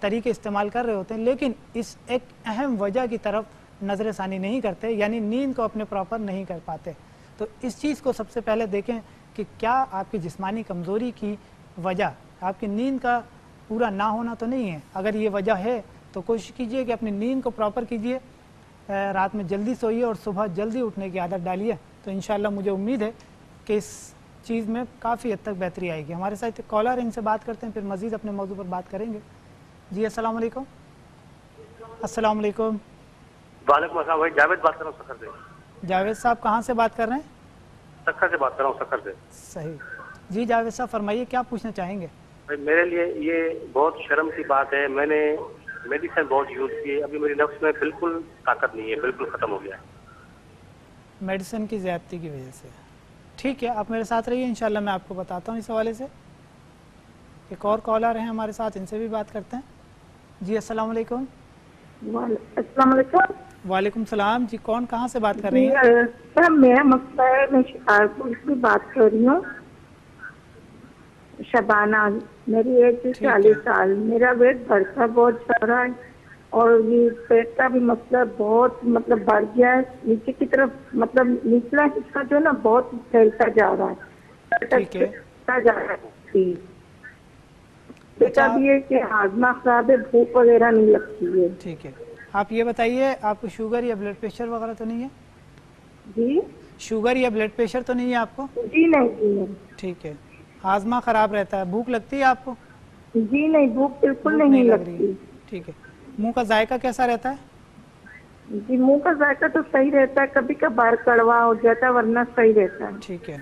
طریقے استعمال کر رہے ہوتے ہیں، لیکن اس ایک اہم وجہ کی طرف نظر ثانی نہیں کرتے، یعنی نیند کو اپنے پراپر نہیں کر پاتے۔ تو اس چیز کو سب سے پہلے دیکھیں کہ کیا آپ کی جسمانی کمزوری کی وجہ آپ کی نیند کا پورا نہ ہونا تو نہیں ہے۔ اگر یہ وجہ ہے تو کوشش کیجئے کہ اپنی نیند کو پراپر کیجئے، رات میں جلدی سوئیے اور صبح جلدی اٹھنے کی عادت ڈالیے، تو انشاءاللہ مجھے امید ہے کہ اس چیز میں کافی حد تک بہتری آئے گی۔ ہمارے ساتھ کالر، ان سے بات کرتے ہیں، پھر مزید اپنے موضوع پر بات کریں گے۔ جی السلام علیکم۔ السلام علیکم۔ وعلیکم السلام بھائی، جاوید بات کر رہا ہوں سکھر سے۔ جاوید صاحب کہاں سے بات کر رہے ہیں؟ سکھر سے بات کر رہا ہوں، سکھر سے۔ صحیح جی جاوید صاحب فرمائیے، کیا پوچھنا چاہیں گے؟ بھائی میرے لیے یہ بہت شرم کی بات ہے، میں نے میڈیسن بہت یوز کی ہے، ابھی میری نفس میں بالکل طاقت نہیں ہے، بالکل ختم ہو گیا ہے۔ میڈیسن کی زیادتی کی وجہ سے؟ ٹھیک ہے، آپ میرے ساتھ رہیے، انشاءاللہ میں آپ کو بتاتا ہوں اس حوالے سے۔ ایک اور کالر ہیں ہمارے ساتھ، ان سے بھی بات کرتے ہیں۔ جی السلام علیکم۔ السلام علیکم۔ وعلیکم السلام۔ جی کون کہاں سے بات کر رہی ہیں؟ سر میرا مسئلہ ہے، میں شکارپور سے بات کر رہی ہوں، شبانہ، میری ایج 40 سال، میرا ویٹ بڑھتا بہت جا رہا ہے اور یہ پیٹ کا بھی مسئلہ بہت بڑھ گیا ہے، نیچے کی طرف نچلا حصہ جو ہے نا بہت پھیلتا جا رہا ہے، پھیلتا جا رہا ہے۔ بیٹا بھی ہے کہ ہاضمہ خراب ہے، بھوک وغیرہ نہیں لگتی ہے۔ ٹھیک ہے، آپ یہ بتائیے آپ کو شوگر یا بلڈ پریشر وغیرہ تو نہیں ہے؟ جی شوگر یا بلڈ پریشر تو نہیں ہے آپ کو؟ جی نہیں۔ ٹھیک ہے، ہاضمہ خراب رہتا ہے، بھوک لگتی ہے آپ کو؟ جی نہیں، بھوک بالکل نہیں لگتی۔ ٹھیک ہے، منہ کا ذائقہ کیسا رہتا ہے؟ جی منہ کا ذائقہ تو صحیح رہتا ہے، کبھی کبھار کڑوا ہو جاتا ہے ورنہ صحیح رہتا ہے۔ ٹھیک ہے،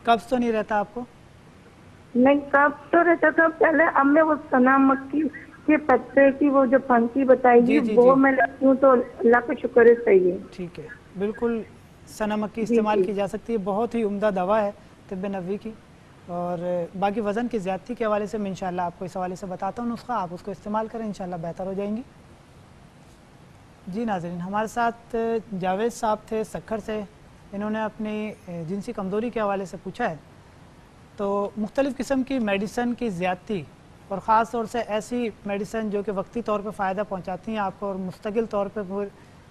قبض تو نہیں رہتا آپ کو؟ نہیں، قبض تو رہتا تھا پہلے، اب میں وہ سنا مکی کے پتے کی وہ جو پھنکی بتائی گی وہ میں لگتی ہوں تو اللہ کا شکر ہے صحیح ہے۔ ٹھیک ہے، بالکل سنا مکی استعمال کی جا سکتی ہے، بہت ہی عمدہ دوا ہے طب نبوی کی۔ اور باقی وزن کی زیادتی کے حوالے سے میں انشاءاللہ آپ کو اس حوالے سے بتاتا ہوں نسخہ، آپ اس کو استعمال کریں، انشاءاللہ بہتر ہو جائیں گی۔ جی ناظرین، ہمارے ساتھ جاوید صاحب تھے سکھر سے، انہوں نے اپنی جنسی کمزوری کے حوالے سے پوچھا ہے۔ تو مختلف قسم کی میڈیسن کی زیادتی اور خاص طور سے ایسی میڈیسن جو کہ وقتی طور پہ فائدہ پہنچاتی ہیں آپ کو اور مستقل طور پہ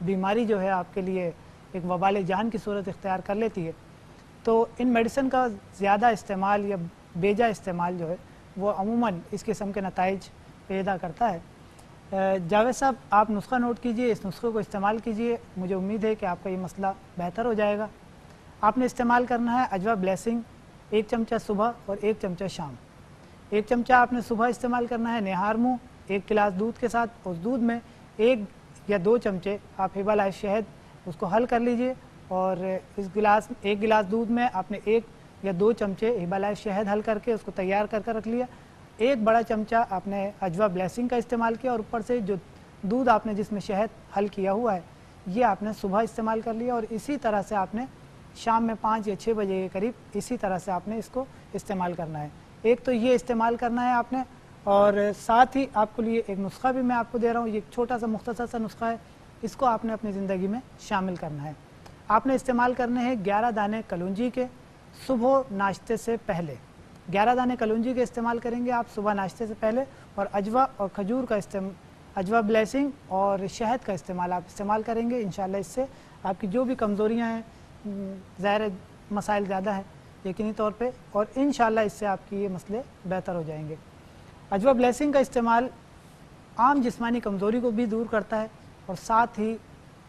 بیماری جو ہے آپ کے لیے ایک وبال جان کی صورت اختیار کر لیتی ہے، تو ان میڈیسن کا زیادہ استعمال یا بیجا استعمال جو ہے وہ عموماً اس قسم کے نتائج پیدا کرتا ہے۔ جاوید صاحب آپ نسخہ نوٹ کیجئے، اس نسخے کو استعمال کیجئے، مجھے امید ہے کہ آپ کا یہ مسئلہ بہتر ہو جائے گا۔ آپ نے استعمال کرنا ہے اجوا بلیسنگ، 1 چمچہ صبح اور 1 چمچہ شام۔ 1 چمچہ آپ نے صبح استعمال کرنا ہے نہار منہ 1 گلاس دودھ کے ساتھ، اس دودھ میں 1 یا 2 چمچے آپ ہیبا لائف شہد اس کو حل کر لیجئے، اور اس 1 گلاس دودھ میں آپ نے 1 یا 2 چمچے ہیبا لائف شہد حل کر کے اس کو تیار کر رکھ لیا۔ 1 بڑا چمچہ آپ نے اجوا بلیسنگ کا استعمال کیا، اور اوپر سے جو دودھ آپ نے جس میں شہد حل کیا ہوا ہے یہ آپ نے صبح استعمال کر لیا، اور اسی طرح سے آپ نے شام میں 5 یا 6 بجے کے قریب اسی طرح سے آپ نے اس کو استعمال کرنا ہے۔ ایک تو یہ استعمال کرنا ہے آپ نے، اور ساتھ ہی آپ کو لیے ایک نسخہ بھی میں آپ کو دے رہا ہوں، یہ چھوٹا سا مختصر سا نسخہ ہے، اس کو آپ نے اپنی زندگی میں شامل کرنا ہے۔ آپ نے استعمال کرنے ہیں 11 دانے کلونجی کے صبح ناشتے سے پہلے۔ 11 دانے کلونجی کے استعمال کریں گے آپ صبح ناشتے سے پہلے، اور اجوا اور کھجور کا اجوا بلیسنگ اور شہد کا استعمال آپ استعمال کریں گے، انشاءاللہ اس سے آپ کی جو بھی کمزوریاں ہیں، ظاہر مسائل زیادہ ہیں یقینی طور پہ، اور انشاءاللہ اس سے آپ کی یہ مسئلے بہتر ہو جائیں گے۔ اجوا بلیسنگ کا استعمال عام جسمانی کمزوری کو بھی دور کرتا ہے، اور ساتھ ہی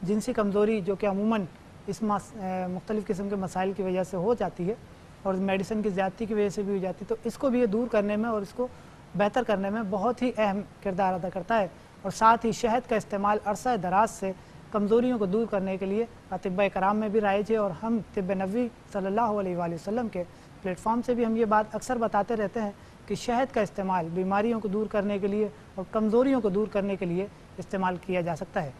جنسی کمزوری جو کہ عموماً اس مختلف قسم کے مسائل کی وجہ سے ہو جاتی ہے اور میڈیسن کی زیادتی کی وجہ سے بھی ہو جاتی ہے، تو اس کو بھی یہ دور کرنے میں اور اس کو بہتر کرنے میں بہت ہی اہم کردار ادا کرتا ہے۔ اور ساتھ ہی شہد کا استعمال عرصہ دراز سے کمزوریوں کو دور کرنے کے لیے اطباء کرام میں بھی رائج ہے، اور ہم طب نبوی صلی اللہ علیہ وآلہ وسلم کے پلیٹ فارم سے بھی ہم یہ بات اکثر بتاتے رہتے ہیں کہ شہد کا استعمال بیماریوں کو دور کرنے کے لیے اور کمزوریوں کو دور کرنے کے لیے استعمال کیا جا سکتا ہے،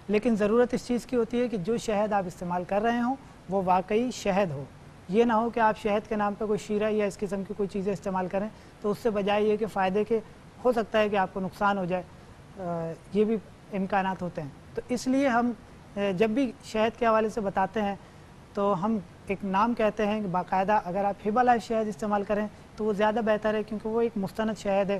لیکن ضرورت اس چیز کی ہوتی ہے کہ جو شہد آپ استعمال کر رہے ہوں وہ واقعی شہد ہو۔ یہ نہ ہو کہ آپ شہد کے نام پہ کوئی شیرہ یا اس قسم کی کوئی چیزیں استعمال کریں تو اس سے بجائے یہ کہ فائدے کے ہو سکتا ہے کہ آپ کو نقصان ہو جائے، یہ بھی امکانات ہوتے ہیں۔ تو اس لیے ہم جب بھی شہد کے حوالے سے بتاتے ہیں تو ہم ایک نام کہتے ہیں کہ باقاعدہ اگر آپ ہیبا لائف شہد استعمال کریں تو وہ زیادہ بہتر ہے، کیونکہ وہ ایک مستند شہد ہے،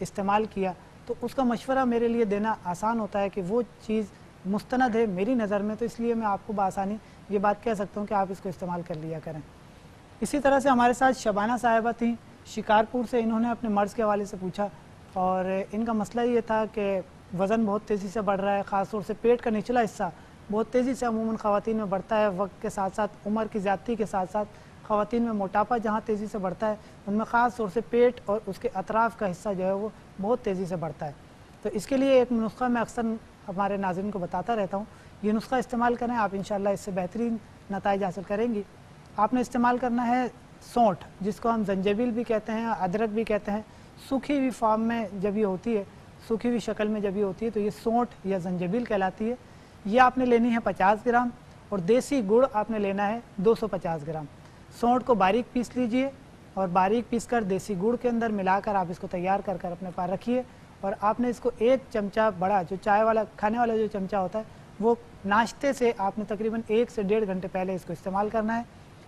استعمال کیا, تو اس کا مشورہ میرے لیے دینا آسان ہوتا ہے کہ وہ چیز مستند ہے میری نظر میں, تو اس لیے میں آپ کو بآسانی یہ بات کہہ سکتا ہوں کہ آپ اس کو استعمال کر لیا کریں. اسی طرح سے ہمارے ساتھ شبانہ صاحبہ تھیں شکارپور سے. انہوں نے اپنے مرض کے حوالے سے پوچھا اور ان کا مسئلہ یہ تھا کہ وزن بہت تیزی سے بڑھ رہا ہے, خاص طور سے پیٹ کا نچلا حصہ بہت تیزی سے عموماً خواتین میں بڑھتا ہے. وقت کے ساتھ ساتھ, عمر کی زیادتی کے ساتھ ساتھ خواتین میں موٹاپا جہاں تیزی سے بڑھتا ہے, ان میں خاص طور سے پیٹ اور اس کے اطراف کا حصہ جو ہے وہ بہت تیزی سے بڑھتا ہے. تو اس کے لیے ایک نسخہ میں اکثر ہمارے ناظرین کو بتاتا رہتا ہوں, یہ نسخہ استعمال کریں, آپ انشاءاللہ اس سے بہترین نتائج حاصل کریں گی. آپ نے استعمال کرنا ہے سونٹھ, جس کو ہم زنجبیل بھی کہتے ہیں, ادرک بھی کہتے ہیں. سوکھی ہوئی فارم میں جب یہ ہوتی ہے, سوکھی ہوئی شکل میں جب یہ ہوتی ہے تو یہ سونٹھ یا زنجبیل کہلاتی ہے. یہ آپ نے لینی ہے 50 گرام اور دیسی گڑ آپ نے لینا ہے 250 گرام. سونٹھ کو باریک پیس لیجئے اور باریک پیس کر دیسی گڑ کے اندر ملا کر آپ اس کو تیار کر کر اپنے پاس رکھیے. اور آپ نے اس کو ایک چمچہ بڑا, جو چائے والا کھانے والا جو چمچہ ہوتا ہے, وہ ناشتے سے آپ نے تقریباً 1 سے 1.5 گھنٹے پہلے اس کو استعمال کرنا ہے.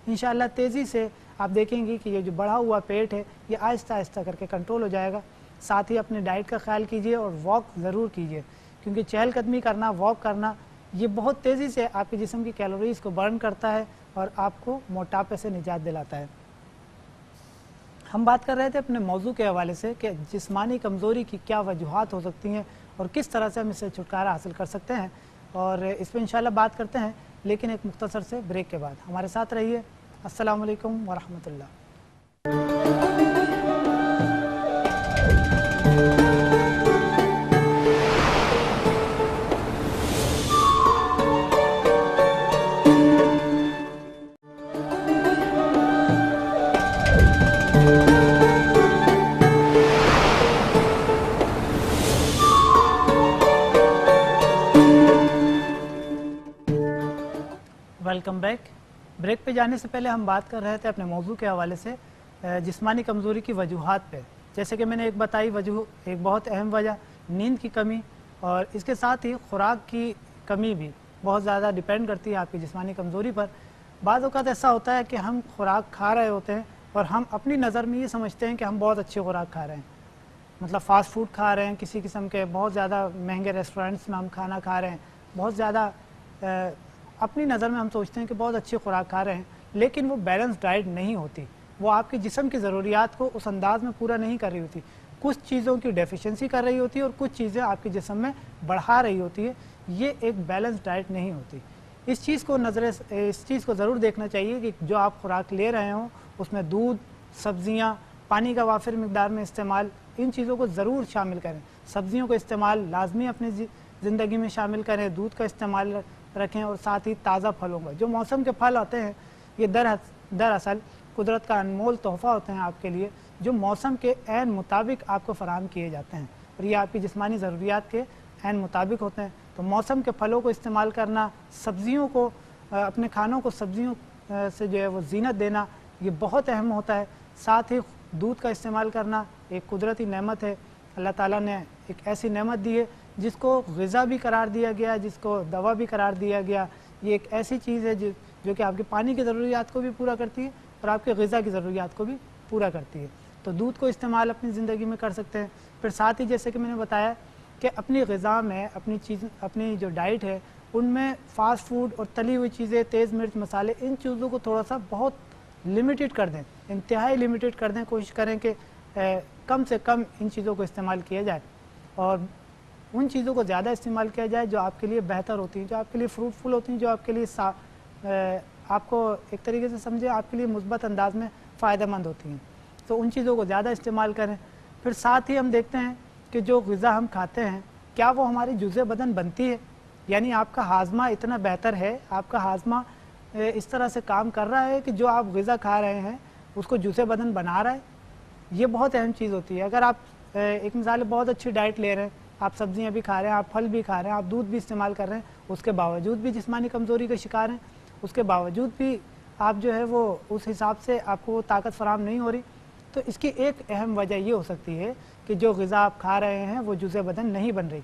انشاءاللہ تیزی سے آپ دیکھیں گی کہ یہ جو بڑھا ہوا پیٹ ہے یہ آہستہ آہستہ کر کے کنٹرول ہو جائے گا. ساتھ ہی اپنے ڈائٹ کا خیال کیجئے اور واک ضرور کیجئے, کیونکہ چہل قدمی کرنا, واک کرنا, یہ بہت تیزی سے آپ کے جسم کی کیلوریز کو برن کرتا ہے اور آپ کو موٹاپے سے نجات دلاتا ہے. ہم بات کر رہے تھے اپنے موضوع کے حوالے سے کہ جسمانی کمزوری کی کیا وجوہات ہو سکتی ہیں اور کس طرح سے ہم اس سے چھٹکارا حاصل کر سکتے ہیں, اور اس پہ انشاءاللہ بات کرتے ہیں, لیکن ایک مختصر سے بریک کے بعد. ہمارے ساتھ رہیے. السلام علیکم ورحمۃ اللہ. Welcome back. بریک پہ جانے سے پہلے ہم بات کر رہے تھے اپنے موضوع کے حوالے سے جسمانی کمزوری کی وجوہات پہ. جیسے کہ میں نے ایک بتائی وجہ, ایک بہت اہم وجہ نیند کی کمی, اور اس کے ساتھ ہی خوراک کی کمی بھی بہت زیادہ ڈیپینڈ کرتی ہے آپ کی جسمانی کمزوری پر. بعض اوقات ایسا ہوتا ہے کہ ہم خوراک کھا رہے ہوتے ہیں اور ہم اپنی نظر میں یہ سمجھتے ہیں کہ ہم بہت اچھی خوراک کھا رہے ہیں, مطلب فاسٹ فوڈ کھا رہے ہیں, کسی قسم کے بہت زیادہ مہنگے ریسٹورینٹس میں ہم کھانا کھا رہے ہیں, بہت زیادہ اپنی نظر میں ہم سوچتے ہیں کہ بہت اچھی خوراک کھا رہے ہیں, لیکن وہ بیلنس ڈائٹ نہیں ہوتی. وہ آپ کے جسم کی ضروریات کو اس انداز میں پورا نہیں کر رہی ہوتی. کچھ چیزوں کی ڈیفیشنسی کر رہی ہوتی ہے اور کچھ چیزیں آپ کے جسم میں بڑھا رہی ہوتی ہے. یہ ایک بیلنس ڈائٹ نہیں ہوتی. اس چیز کو ضرور دیکھنا چاہیے کہ جو آپ خوراک لے رہے ہوں اس میں دودھ, سبزیاں, پانی کا وافر مقدار میں استعمال, ان چیزوں کو ضرور شامل کریں. سبزیوں کا استعمال لازمی اپنی زندگی میں شامل کریں, دودھ کا استعمال رکھیں, اور ساتھ ہی تازہ پھلوں کا. جو موسم کے پھل آتے ہیں یہ دراصل قدرت کا انمول تحفہ ہوتے ہیں آپ کے لیے, جو موسم کے عین مطابق آپ کو فراہم کیے جاتے ہیں, اور یہ آپ کی جسمانی ضروریات کے عین مطابق ہوتے ہیں. تو موسم کے پھلوں کو استعمال کرنا, سبزیوں کو, اپنے کھانوں کو سبزیوں سے جو ہے وہ زینت دینا, یہ بہت اہم ہوتا ہے. ساتھ ہی دودھ کا استعمال کرنا ایک قدرتی نعمت ہے. اللہ تعالیٰ نے ایک ایسی نعمت دی ہے جس کو غذا بھی قرار دیا گیا, جس کو دوا بھی قرار دیا گیا. یہ ایک ایسی چیز ہے جو کہ آپ کے پانی کی ضروریات کو بھی پورا کرتی ہے اور آپ کے غذا کی ضروریات کو بھی پورا کرتی ہے. تو دودھ کو استعمال اپنی زندگی میں کر سکتے ہیں. پھر ساتھ ہی جیسے کہ میں نے بتایا کہ اپنی غذا میں اپنی جو ڈائٹ ہے ان میں فاسٹ فوڈ اور تلی ہوئی چیزیں, تیز مرچ مسالے, ان چیزوں کو تھوڑا سا بہت لمیٹڈ کر دیں, انتہائی لمیٹڈ کر دیں. کوشش کریں کہ کم سے کم ان چیزوں کو استعمال کیا جائے اور ان چیزوں کو زیادہ استعمال کیا جائے جو آپ کے لیے بہتر ہوتی ہیں, جو آپ کے لیے فروٹفل ہوتی ہیں, جو آپ کے لیے آپ کو ایک طریقے سے سمجھے آپ کے لیے مثبت انداز میں فائدہ مند ہوتی ہیں. تو ان چیزوں کو زیادہ استعمال کریں. پھر ساتھ ہی ہم دیکھتے ہیں کہ جو غذا ہم کھاتے ہیں کیا وہ ہماری جزء بدن بنتی ہے, یعنی آپ کا ہاضمہ اتنا بہتر ہے, آپ کا ہاضمہ اس طرح سے کام کر رہا ہے کہ جو آپ غذا کھا رہے ہیں اس کو جزء بدن بنا رہا ہے. یہ بہت اہم چیز ہوتی ہے. اگر آپ ایک مثال بہت اچھی ڈائٹ لے رہے ہیں, آپ سبزیاں بھی کھا رہے ہیں, آپ پھل بھی کھا رہے ہیں, آپ دودھ بھی استعمال کر رہے ہیں, اس کے باوجود بھی جسمانی کمزوری کے شکار ہیں, اس کے باوجود بھی آپ جو ہے وہ اس حساب سے آپ کو وہ طاقت فراہم نہیں ہو رہی, تو اس کی ایک اہم وجہ یہ ہو سکتی ہے کہ جو غذا آپ کھا رہے ہیں وہ جزء بدن نہیں بن رہی.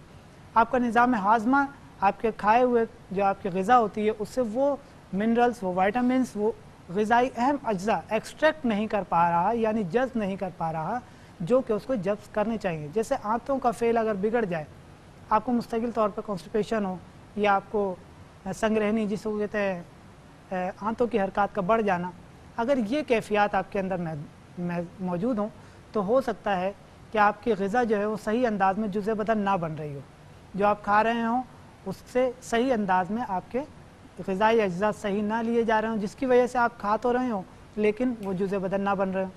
آپ کا نظام ہاضمہ آپ کے کھائے ہوئے جو آپ کی غذا ہوتی ہے اس سے وہ منرلز, وہ وائٹامنس, وہ غذائی اہم اجزاء ایکسٹریکٹ نہیں کر پا رہا، یعنی جذب نہیں کر پا رہا جو کہ اس کو جذب کرنے چاہیے. جیسے آنتوں کا فعل اگر بگڑ جائے، آپ کو مستقل طور پہ کانسٹیپیشن ہو یا آپ کو سنگ رہنی جس کو کہتے ہیں آنتوں کی حرکات کا بڑھ جانا، اگر یہ کیفیات آپ کے اندر موجود ہوں تو ہو سکتا ہے کہ آپ کی غذا جو ہے وہ صحیح انداز میں جزء بدن نہ بن رہی ہو، جو آپ کھا رہے ہوں اس سے صحیح انداز میں آپ کے غذائی اجزاء صحیح نہ لیے جا رہے ہوں، جس کی وجہ سے آپ کھا تو رہے ہوں لیکن وہ جزء بدن نہ بن رہے ہوں.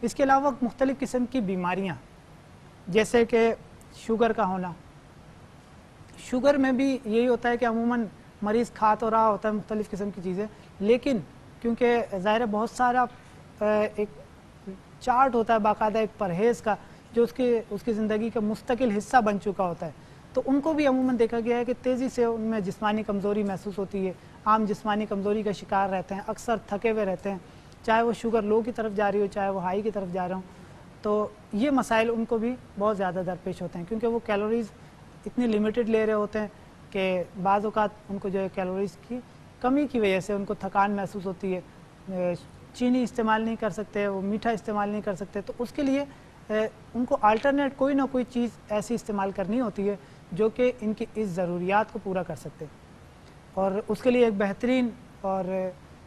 اس کے علاوہ مختلف قسم کی بیماریاں جیسے کہ شوگر کا ہونا. شوگر میں بھی یہی ہوتا ہے کہ عموماً مریض کھا تو رہا ہوتا ہے مختلف قسم کی چیزیں، لیکن کیونکہ ظاہر ہے بہت سارا ایک چارٹ ہوتا ہے باقاعدہ ایک پرہیز کا جو اس کی زندگی کا مستقل حصہ بن چکا ہوتا ہے، تو ان کو بھی عموماً دیکھا گیا ہے کہ تیزی سے ان میں جسمانی کمزوری محسوس ہوتی ہے، عام جسمانی کمزوری کا شکار رہتے ہیں، اکثر تھکے ہوئے رہتے ہیں، چاہے وہ شوگر لو کی طرف جا رہی ہو چاہے وہ ہائی کی طرف جا رہا ہوں. تو یہ مسائل ان کو بھی بہت زیادہ درپیش ہوتے ہیں کیونکہ وہ کیلوریز اتنی لیمیٹڈ لے رہے ہوتے ہیں کہ بعض اوقات ان کو جو ہے کیلوریز کی کمی کی وجہ سے ان کو تھکان محسوس ہوتی ہے، چینی استعمال نہیں کر سکتے، وہ میٹھا استعمال نہیں کر سکتے، تو اس کے لیے ان کو الٹرنیٹ کوئی نہ کوئی چیز ایسی استعمال کرنی ہوتی ہے جو کہ ان کی اس ضروریات کو پورا کر سکتے. اور اس کے لیے ایک بہترین اور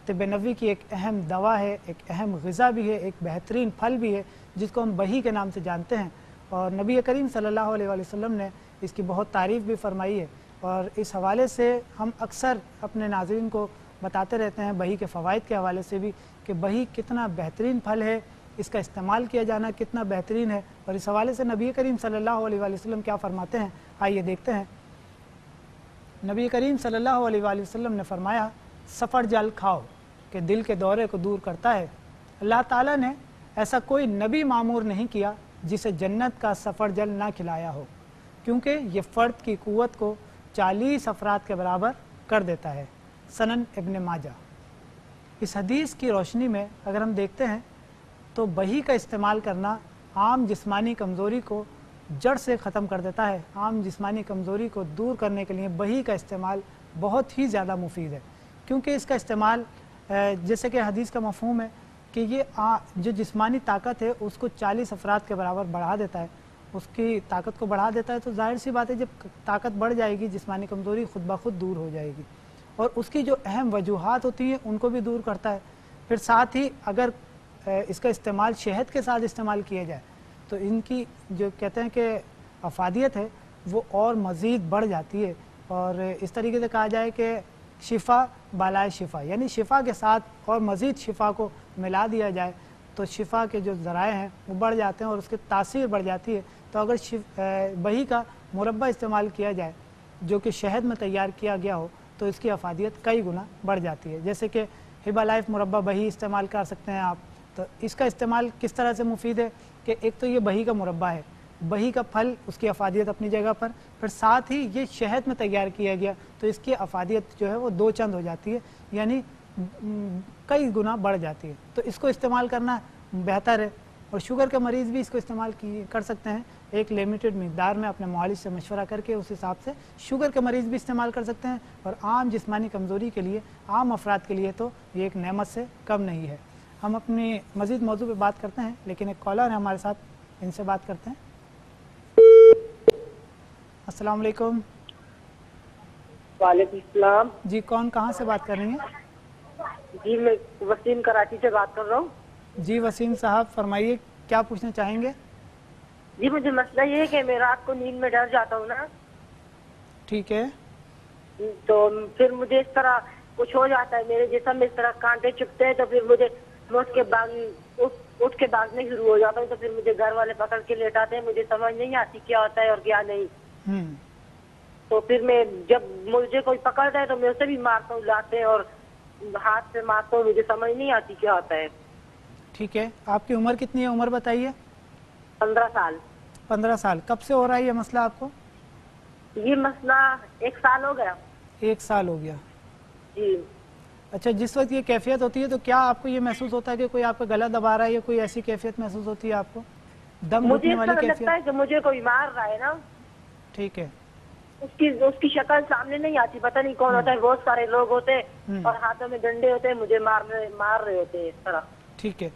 طب نبوی کی ایک اہم دوا ہے، ایک اہم غذا بھی ہے، ایک بہترین پھل بھی ہے جس کو ہم بہی کے نام سے جانتے ہیں، اور نبی کریم صلی اللہ علیہ وآلہ وسلم نے اس کی بہت تعریف بھی فرمائی ہے. اور اس حوالے سے ہم اکثر اپنے ناظرین کو بتاتے رہتے ہیں بہی کے فوائد کے حوالے سے بھی کہ بہی کتنا بہترین پھل ہے، اس کا استعمال کیا جانا کتنا بہترین ہے. اور اس حوالے سے نبی کریم صلی اللہ علیہ وآلہ وسلم کیا فرماتے ہیں آئیے دیکھتے ہیں. نبی کریم صلی اللہ علیہ وآلہ وسلم نے فرمایا سفر جل کھاؤ کہ دل کے دورے کو دور کرتا ہے. اللہ تعالیٰ نے ایسا کوئی نبی معمور نہیں کیا جسے جنت کا سفر جل نہ کھلایا ہو، کیونکہ یہ فرد کی قوت کو 40 افراد کے برابر کر دیتا ہے. سنن ابن ماجہ. اس حدیث کی روشنی میں اگر ہم دیکھتے ہیں تو بہی کا استعمال کرنا عام جسمانی کمزوری کو جڑ سے ختم کر دیتا ہے. عام جسمانی کمزوری کو دور کرنے کے لیے بہی کا استعمال بہت ہی زیادہ مفید ہے، کیونکہ اس کا استعمال جیسے کہ حدیث کا مفہوم ہے کہ یہ جو جسمانی طاقت ہے اس کو 40 افراد کے برابر بڑھا دیتا ہے، اس کی طاقت کو بڑھا دیتا ہے. تو ظاہر سی بات ہے جب طاقت بڑھ جائے گی جسمانی کمزوری خود بخود دور ہو جائے گی، اور اس کی جو اہم وجوہات ہوتی ہیں ان کو بھی دور کرتا ہے. پھر ساتھ ہی اگر اس کا استعمال شہد کے ساتھ استعمال کیا جائے تو ان کی جو کہتے ہیں کہ افادیت ہے وہ اور مزید بڑھ جاتی ہے. اور اس طریقے سے کہا جائے کہ شفا بالائے شفا، یعنی شفا کے ساتھ اور مزید شفا کو ملا دیا جائے تو شفا کے جو ذرائع ہیں وہ بڑھ جاتے ہیں اور اس کی تاثیر بڑھ جاتی ہے. تو اگر بہی کا مربع استعمال کیا جائے جو کہ شہد میں تیار کیا گیا ہو تو اس کی افادیت کئی گنا بڑھ جاتی ہے. جیسے کہ ہبا لائف مربع بہی استعمال کر سکتے ہیں آپ. تو اس کا استعمال کس طرح سے مفید ہے کہ ایک تو یہ بہی کا مربع ہے، بہی کا پھل اس کی افادیت اپنی جگہ پر، پھر ساتھ ہی یہ شہد میں تیار کیا گیا تو اس کی افادیت جو ہے وہ 2 چند ہو جاتی ہے، یعنی کئی گنا بڑھ جاتی ہے. تو اس کو استعمال کرنا بہتر ہے. اور شوگر کے مریض بھی اس کو استعمال کر سکتے ہیں ایک لیمیٹڈ مقدار میں، اپنے معالج سے مشورہ کر کے اس حساب سے شوگر کے مریض بھی استعمال کر سکتے ہیں. اور عام جسمانی کمزوری کے لیے عام افراد کے لیے تو یہ ایک نعمت سے کم نہیں ہے. ہم اپنی مزید موضوع پہ بات کرتے ہیں لیکن ایک کالر ہے ہمارے ساتھ، ان سے بات کرتے ہیں. السلام علیکم. وعلیکم السلام. جی کون کہاں سے بات کر رہی ہیں؟ جی میں وسیم کراچی سے بات کر رہا ہوں. جی وسیم صاحب فرمائیے کیا پوچھنا چاہیں گے؟ جی مجھے مسئلہ یہ ہے کہ میں رات کو نیند میں ڈر جاتا ہوں نا. ٹھیک ہے. تو پھر مجھے اس طرح کچھ ہو جاتا ہے، میرے جسم میں اس طرح کانٹے چپتے ہیں، تو پھر مجھے اٹھ کے بھاگنے شروع ہو جاتا ہوں. تو پھر مجھے گھر والے پکڑ کے لیٹاتے ہیں، مجھے سمجھ نہیں آتی کیا ہوتا ہے اور کیا نہیں. تو پھر میں جب مجھے کوئی پکڑتا ہے تو میں اسے بھی مارتا ہوں لاتے اور ہاتھ سے مارتا ہوں، مجھے سمجھ نہیں آتی کیا ہوتا ہے. ٹھیک ہے. آپ کی عمر کتنی ہے؟ عمر بتائیے. 15 سال. 15 سال. کب سے ہو رہا ہے یہ مسئلہ آپ کو؟ یہ مسئلہ 1 سال ہو گیا. 1 سال ہو گیا. جی. اچھا جس وقت یہ کیفیت ہوتی ہے تو کیا آپ کو یہ محسوس ہوتا ہے کہ کوئی آپ کا گلا دبا رہا ہے یا کوئی ایسی کیفیت محسوس ہوتی ہے آپ کو؟ دم مجھے گھٹنے اس والی طرح کیفیت؟ لگتا ہے کہ مجھے کوئی مار رہا ہے نا. ٹھیک ہے. اس کی شکل سامنے نہیں آتی, پتہ نہیں کون ہوتا ہے. بہت سارے لوگ ہوتے ہیں اور ہاتھوں میں ڈنڈے ہوتے ہیں, مجھے مار رہے ہوتے ہیں اس طرح. ٹھیک ہے,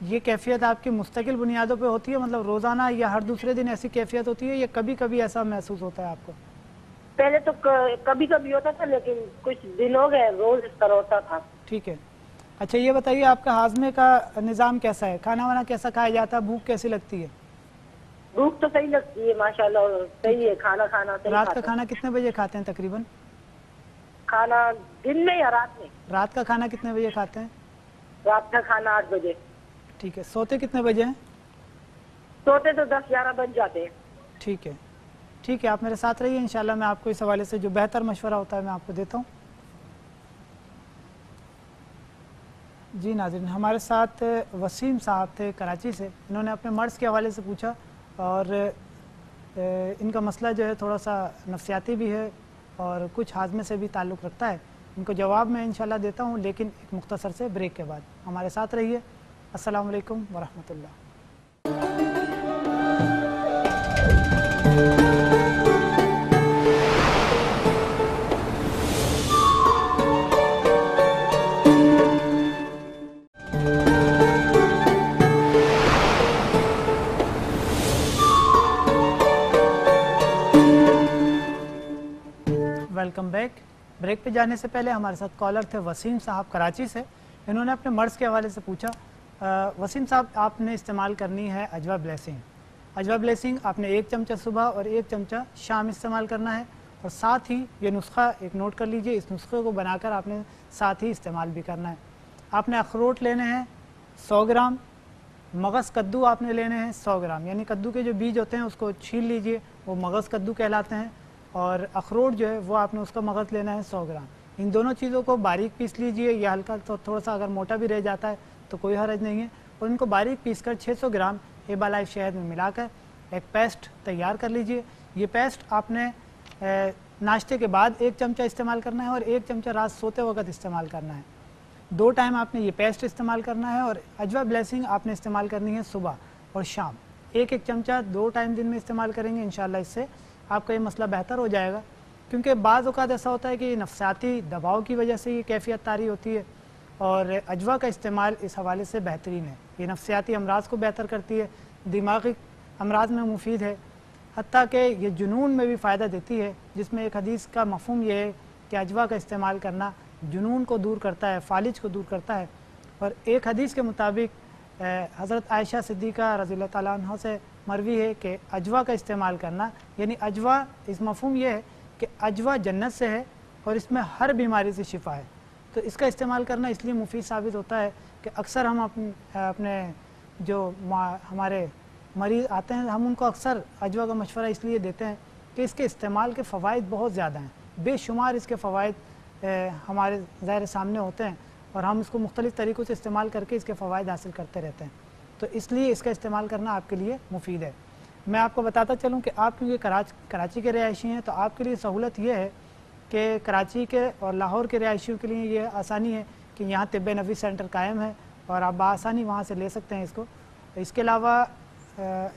یہ کیفیت آپ کی مستقل بنیادوں پہ ہوتی ہے, مطلب روزانہ یا ہر دوسرے دن ایسی کیفیت ہوتی ہے یا کبھی کبھی ایسا محسوس ہوتا ہے آپ کو؟ پہلے تو کبھی کبھی ہوتا تھا, لیکن کچھ دن ہو گئے روز اس طرح ہوتا تھا. ٹھیک ہے. اچھا یہ بتائیے آپ کا ہاضمے کا نظام کیسا ہے؟ کھانا وانا کیسا کھایا جاتا ہے؟ بھوک کیسی لگتی ہے؟ بھوک تو صحیح لگتی ہے ماشاءاللہ, صحیح ہے. کھانا صحیح. رات کا کھانا کتنے بجے کھاتے ہیں تقریباً؟ کھانا دن میں یا رات میں؟ رات کا کھانا کتنے بجے کھاتے ہیں؟ رات کا کھانا 8 بجے. ٹھیک ہے. سوتے کتنے بجے ہیں؟ سوتے تو 10-11 بج جاتے ہیں. ٹھیک ہے, ٹھیک ہے, آپ میرے ساتھ رہیے, انشاءاللہ میں آپ کو اس حوالے سے جو بہتر مشورہ ہوتا ہے میں آپ کو دیتا ہوں. جی ناظرین, ہمارے ساتھ وسیم صاحب تھے کراچی سے. انہوں نے اپنے مرض کے حوالے سے پوچھا اور ان کا مسئلہ جو ہے تھوڑا سا نفسیاتی بھی ہے اور کچھ ہاضمے سے بھی تعلق رکھتا ہے. ان کو جواب میں انشاءاللہ دیتا ہوں, لیکن ایک مختصر سے بریک کے بعد. ہمارے ساتھ رہیے. السلام علیکم ورحمۃ اللہ. Welcome back. بریک پہ جانے سے پہلے ہمارے ساتھ کالر تھے وسیم صاحب کراچی سے. انہوں نے اپنے مرض کے حوالے سے پوچھا. وسیم صاحب, آپ نے استعمال کرنی ہے اجوا بلیسنگ. اجوا بلیسنگ آپ نے 1 چمچہ صبح اور 1 چمچہ شام استعمال کرنا ہے, اور ساتھ ہی یہ نسخہ ایک نوٹ کر لیجئے, اس نسخے کو بنا کر آپ نے ساتھ ہی استعمال بھی کرنا ہے. آپ نے اخروٹ لینے ہیں 100 گرام, مغز کدو آپ نے لینے ہیں 100 گرام, یعنی کدو کے جو بیج ہوتے ہیں اس کو چھیل لیجئے, وہ مغز کدو کہلاتے ہیں, اور اخروٹ جو ہے وہ آپ نے اس کا مغز لینا ہے 100 گرام. ان دونوں چیزوں کو باریک پیس لیجئے, یا ہلکا تھوڑا سا اگر موٹا بھی رہ جاتا ہے تو کوئی حرج نہیں ہے, اور ان کو باریک پیس کر 600 گرام ہیبا لائف شہد میں ملا کر ایک پیسٹ تیار کر لیجئے. یہ پیسٹ آپ نے ناشتے کے بعد 1 چمچہ استعمال کرنا ہے اور 1 چمچہ رات سوتے وقت استعمال کرنا ہے. 2 ٹائم آپ نے یہ پیسٹ استعمال کرنا ہے, اور اجوا بلیسنگ آپ نے استعمال کرنی ہے صبح اور شام. 1 چمچہ 2 ٹائم دن میں استعمال کریں گے, انشاءاللہ اس سے آپ کا یہ مسئلہ بہتر ہو جائے گا. کیونکہ بعض اوقات ایسا ہوتا ہے کہ یہ نفسیاتی دباؤ کی وجہ سے یہ کیفیت طاری ہوتی ہے, اور اجوا کا استعمال اس حوالے سے بہترین ہے. یہ نفسیاتی امراض کو بہتر کرتی ہے, دماغی امراض میں مفید ہے, حتیٰ کہ یہ جنون میں بھی فائدہ دیتی ہے, جس میں ایک حدیث کا مفہوم یہ ہے کہ اجوا کا استعمال کرنا جنون کو دور کرتا ہے, فالج کو دور کرتا ہے. اور ایک حدیث کے مطابق حضرت عائشہ صدیقہ رضی اللہ تعالیٰ عنہ سے مروی ہے کہ اجوا کا استعمال کرنا, یعنی اجوا, اس مفہوم یہ ہے کہ اجوا جنت سے ہے اور اس میں ہر بیماری سے شفا ہے. تو اس کا استعمال کرنا اس لیے مفید ثابت ہوتا ہے کہ اکثر ہم اپنے جو ہمارے مریض آتے ہیں, ہم ان کو اکثر اجوا کا مشورہ اس لیے دیتے ہیں کہ اس کے استعمال کے فوائد بہت زیادہ ہیں, بے شمار اس کے فوائد ہمارے ظاہر سامنے ہوتے ہیں, اور ہم اس کو مختلف طریقوں سے استعمال کر کے اس کے فوائد حاصل کرتے رہتے ہیں. تو اس لیے اس کا استعمال کرنا آپ کے لیے مفید ہے. میں آپ کو بتاتا چلوں کہ آپ کیونکہ کراچی کے رہائشی ہیں, تو آپ کے لیے سہولت یہ ہے کہ کراچی کے اور لاہور کے رہائشیوں کے لیے یہ آسانی ہے کہ یہاں طب نبوی سینٹر قائم ہے, اور آپ بآسانی وہاں سے لے سکتے ہیں اس کو. اس کے علاوہ